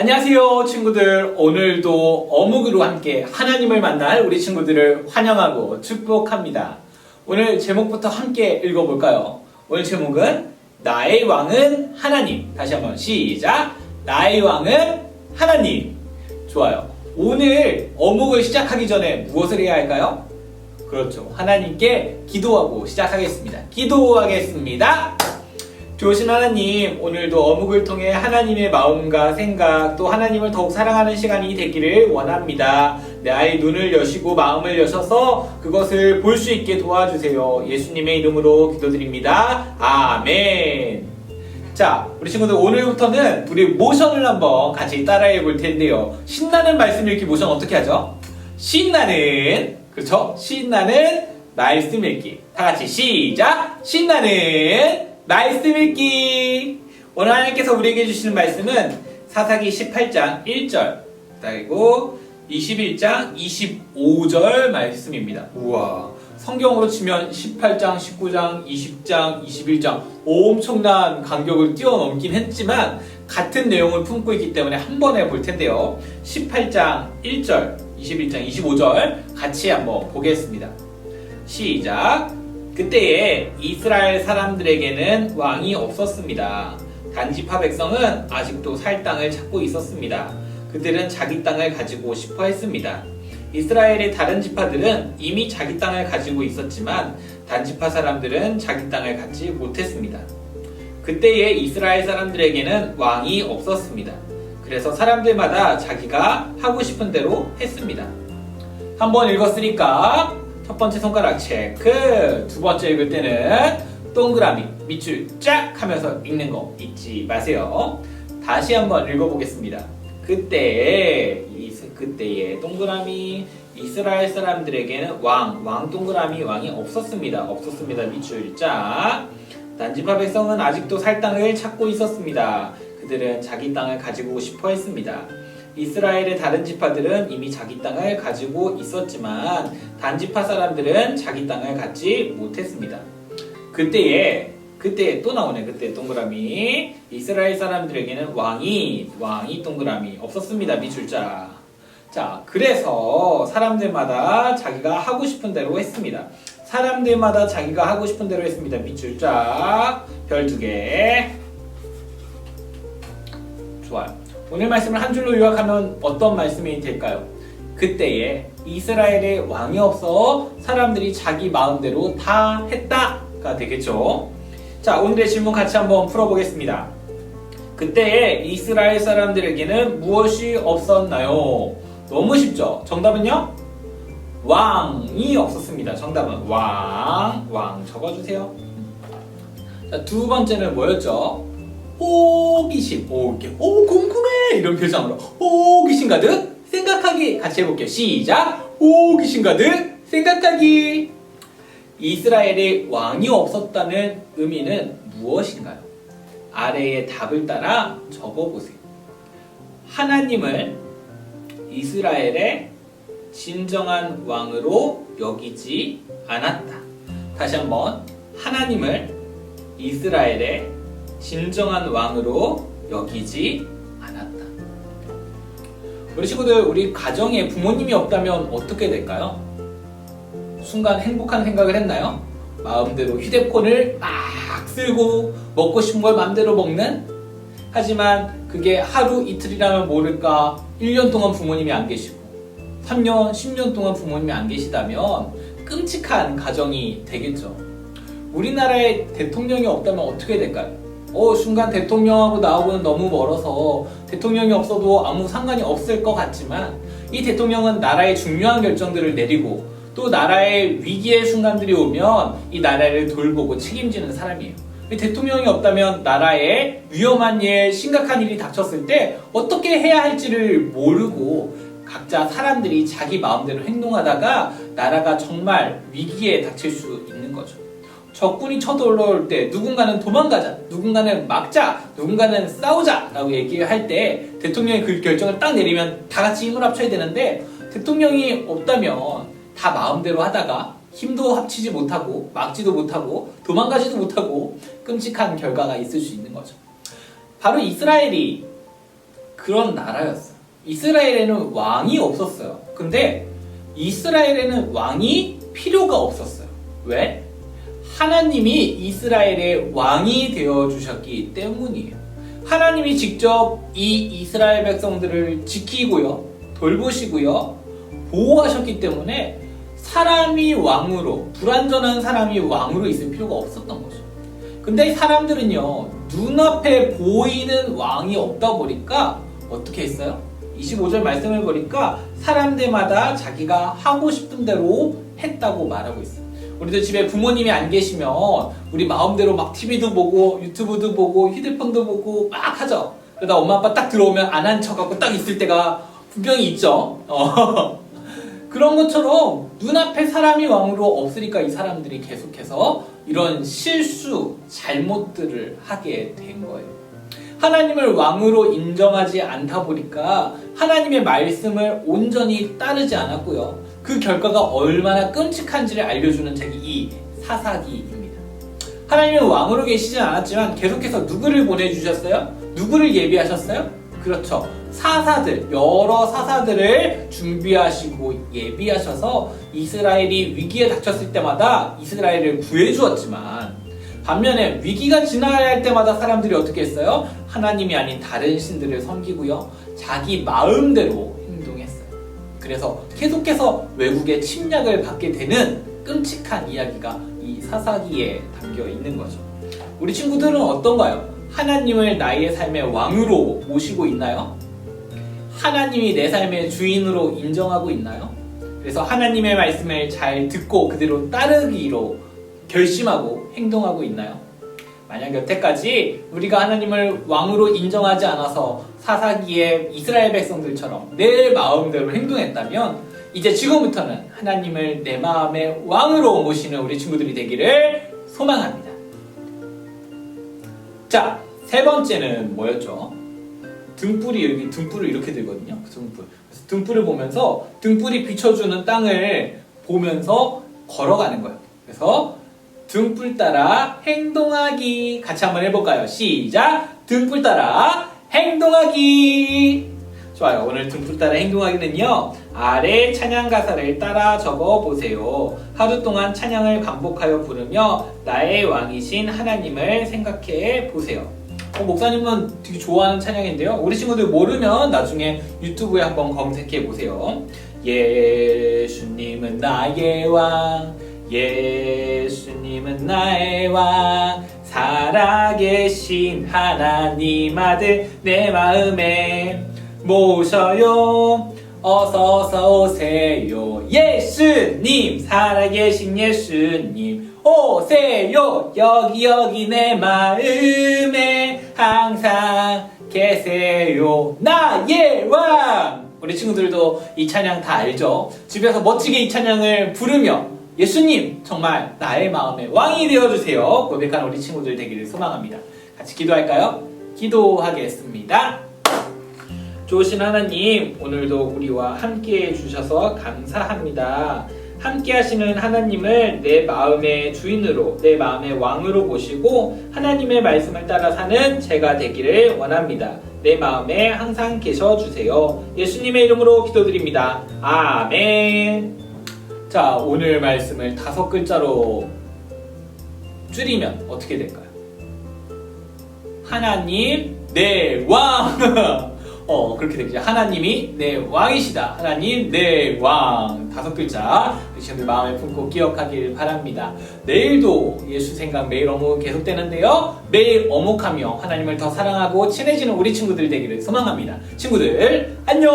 안녕하세요 친구들. 오늘도 어묵으로 함께 하나님을 만날 우리 친구들을 환영하고 축복합니다. 오늘 제목부터 함께 읽어볼까요? 오늘 제목은 나의 왕은 하나님. 다시 한번 시작. 나의 왕은 하나님. 좋아요. 오늘 어묵을 시작하기 전에 무엇을 해야 할까요? 그렇죠. 하나님께 기도하고 시작하겠습니다. 기도하겠습니다. 좋으신 하나님, 오늘도 어묵을 통해 하나님의 마음과 생각, 또 하나님을 더욱 사랑하는 시간이 되기를 원합니다. 내 아이 눈을 여시고 마음을 여셔서 그것을 볼 수 있게 도와주세요. 예수님의 이름으로 기도드립니다. 아멘. 자, 우리 친구들 오늘부터는 우리 모션을 한번 같이 따라해 볼 텐데요. 신나는 말씀 읽기 모션 어떻게 하죠? 신나는, 그렇죠? 신나는 말씀 읽기. 다 같이 시작! 신나는 말씀 읽기. 오늘 하나님께서 우리에게 주시는 말씀은 사사기 18장 1절 그리고 21장 25절 말씀입니다. 우와, 성경으로 치면 18장, 19장, 20장, 21장 엄청난 간격을 뛰어넘긴 했지만 같은 내용을 품고 있기 때문에 한 번에 볼 텐데요. 18장 1절, 21장 25절 같이 한번 보겠습니다. 시작. 그때에 이스라엘 사람들에게는 왕이 없었습니다. 단지파 백성은 아직도 살 땅을 찾고 있었습니다. 그들은 자기 땅을 가지고 싶어 했습니다. 이스라엘의 다른 지파들은 이미 자기 땅을 가지고 있었지만 단지파 사람들은 자기 땅을 갖지 못했습니다. 그때에 이스라엘 사람들에게는 왕이 없었습니다. 그래서 사람들마다 자기가 하고 싶은 대로 했습니다. 한번 읽었으니까 첫 번째 손가락 체크, 두 번째 읽을 때는 동그라미, 밑줄 쫙 하면서 읽는 거 잊지 마세요. 다시 한번 읽어보겠습니다. 그때에 동그라미, 이스라엘 사람들에게는 왕 동그라미, 왕이 없었습니다. 밑줄 쫙. 단지파 백성은 아직도 살 땅을 찾고 있었습니다. 그들은 자기 땅을 가지고 싶어 했습니다. 이스라엘의 다른 지파들은 이미 자기 땅을 가지고 있었지만 단지파 사람들은 자기 땅을 갖지 못했습니다. 그때에 또 나오네. 그때 동그라미. 이스라엘 사람들에게는 왕이 동그라미 없었습니다. 밑줄자. 자, 그래서 사람들마다 자기가 하고 싶은 대로 했습니다. 사람들마다 자기가 하고 싶은 대로 했습니다. 밑줄자. 별 2개. 좋아요. 오늘 말씀을 한 줄로 요약하면 어떤 말씀이 될까요? 그때에 이스라엘에 왕이 없어 사람들이 자기 마음대로 다 했다가 되겠죠. 자, 오늘의 질문 같이 한번 풀어보겠습니다. 그때에 이스라엘 사람들에게는 무엇이 없었나요? 너무 쉽죠? 정답은요? 왕이 없었습니다. 정답은 왕 적어주세요. 자, 두 번째는 뭐였죠? 호기심. 궁금해! 이런 표정으로. 호기심 가득 생각하기. 같이 해볼게요. 시작! 호기심 가득 생각하기. 이스라엘에 왕이 없었다는 의미는 무엇인가요? 아래의 답을 따라 적어보세요. 하나님을 이스라엘의 진정한 왕으로 여기지 않았다. 다시 한번. 하나님을 이스라엘의 진정한 왕으로 여기지 않았다. 우리 친구들, 우리 가정에 부모님이 없다면 어떻게 될까요? 순간 행복한 생각을 했나요? 마음대로 휴대폰을 막 쓸고 먹고 싶은 걸 마음대로 먹는? 하지만 그게 하루 이틀이라면 모를까 1년 동안 부모님이 안 계시고 3년, 10년 동안 부모님이 안 계시다면 끔찍한 가정이 되겠죠. 우리나라에 대통령이 없다면 어떻게 될까요? 순간 대통령하고 나하고는 너무 멀어서 대통령이 없어도 아무 상관이 없을 것 같지만 이 대통령은 나라의 중요한 결정들을 내리고 또 나라의 위기의 순간들이 오면 이 나라를 돌보고 책임지는 사람이에요. 이 대통령이 없다면 나라에 위험한 일, 심각한 일이 닥쳤을 때 어떻게 해야 할지를 모르고 각자 사람들이 자기 마음대로 행동하다가 나라가 정말 위기에 닥칠 수 있는 거죠. 적군이 쳐들어올 때 누군가는 도망가자, 누군가는 막자, 누군가는 싸우자 라고 얘기할 때 대통령이 그 결정을 딱 내리면 다 같이 힘을 합쳐야 되는데 대통령이 없다면 다 마음대로 하다가 힘도 합치지 못하고 막지도 못하고 도망가지도 못하고 끔찍한 결과가 있을 수 있는 거죠. 바로 이스라엘이 그런 나라였어요. 이스라엘에는 왕이 없었어요. 근데 이스라엘에는 왕이 필요가 없었어요. 왜? 하나님이 이스라엘의 왕이 되어주셨기 때문이에요. 하나님이 직접 이 이스라엘 백성들을 지키고요, 돌보시고요, 보호하셨기 때문에 사람이 왕으로, 불완전한 사람이 왕으로 있을 필요가 없었던 거죠. 근데 사람들은요, 눈앞에 보이는 왕이 없다 보니까 어떻게 했어요? 25절 말씀을 보니까 사람들마다 자기가 하고 싶은 대로 했다고 말하고 있어요. 우리도 집에 부모님이 안 계시면 우리 마음대로 막 TV도 보고 유튜브도 보고 휴대폰도 보고 막 하죠. 그러다 엄마 아빠 딱 들어오면 안 한 척하고 딱 있을 때가 분명히 있죠. 그런 것처럼 눈앞에 사람이 왕으로 없으니까 이 사람들이 계속해서 이런 실수, 잘못들을 하게 된 거예요. 하나님을 왕으로 인정하지 않다 보니까 하나님의 말씀을 온전히 따르지 않았고요. 그 결과가 얼마나 끔찍한지를 알려주는 책이 이 사사기입니다. 하나님은 왕으로 계시지 않았지만 계속해서 누구를 보내주셨어요? 누구를 예비하셨어요? 그렇죠. 사사들, 여러 사사들을 준비하시고 예비하셔서 이스라엘이 위기에 닥쳤을 때마다 이스라엘을 구해주었지만, 반면에 위기가 지나야 할 때마다 사람들이 어떻게 했어요? 하나님이 아닌 다른 신들을 섬기고요, 자기 마음대로 행동했어요. 그래서 계속해서 외국의 침략을 받게 되는 끔찍한 이야기가 이 사사기에 담겨 있는 거죠. 우리 친구들은 어떤가요? 하나님을 나의 삶의 왕으로 모시고 있나요? 하나님이 내 삶의 주인으로 인정하고 있나요? 그래서 하나님의 말씀을 잘 듣고 그대로 따르기로 결심하고 행동하고 있나요? 만약 여태까지 우리가 하나님을 왕으로 인정하지 않아서 사사기의 이스라엘 백성들처럼 내 마음대로 행동했다면, 이제 지금부터는 하나님을 내 마음의 왕으로 모시는 우리 친구들이 되기를 소망합니다. 자, 세 번째는 뭐였죠? 등불을 이렇게 들거든요. 등불. 그래서 등불을 보면서 등불이 비춰주는 땅을 보면서 걸어가는 거예요. 그래서 등불 따라 행동하기 같이 한번 해볼까요? 시작! 등불 따라 행동하기. 좋아요. 오늘 등불 따라 행동하기는요, 아래 찬양 가사를 따라 적어보세요. 하루 동안 찬양을 반복하여 부르며 나의 왕이신 하나님을 생각해 보세요. 목사님은 되게 좋아하는 찬양인데요, 우리 친구들 모르면 나중에 유튜브에 한번 검색해 보세요. 예수님은 나의 왕, 예수님은 나의 왕, 살아계신 하나님 아들 내 마음에 모셔요. 어서서 오세요. 예수님, 살아계신 예수님 오세요. 여기 내 마음에 항상 계세요. 나의 왕. 우리 친구들도 이 찬양 다 알죠? 집에서 멋지게 이 찬양을 부르며 예수님, 정말 나의 마음의 왕이 되어주세요 고백하는 우리 친구들 되기를 소망합니다. 같이 기도할까요? 기도하겠습니다. 좋으신 하나님, 오늘도 우리와 함께 해주셔서 감사합니다. 함께 하시는 하나님을 내 마음의 주인으로, 내 마음의 왕으로 모시고 하나님의 말씀을 따라 사는 제가 되기를 원합니다. 내 마음에 항상 계셔주세요. 예수님의 이름으로 기도드립니다. 아멘. 자, 오늘 말씀을 5글자로 줄이면 어떻게 될까요? 하나님 내 왕. 그렇게 되겠죠. 하나님이 내 왕이시다. 하나님 내 왕. 5글자 여러분들 마음에 품고 기억하길 바랍니다. 내일도 예수 생각 매일 어묵 계속되는데요, 매일 어묵하며 하나님을 더 사랑하고 친해지는 우리 친구들 되기를 소망합니다. 친구들 안녕.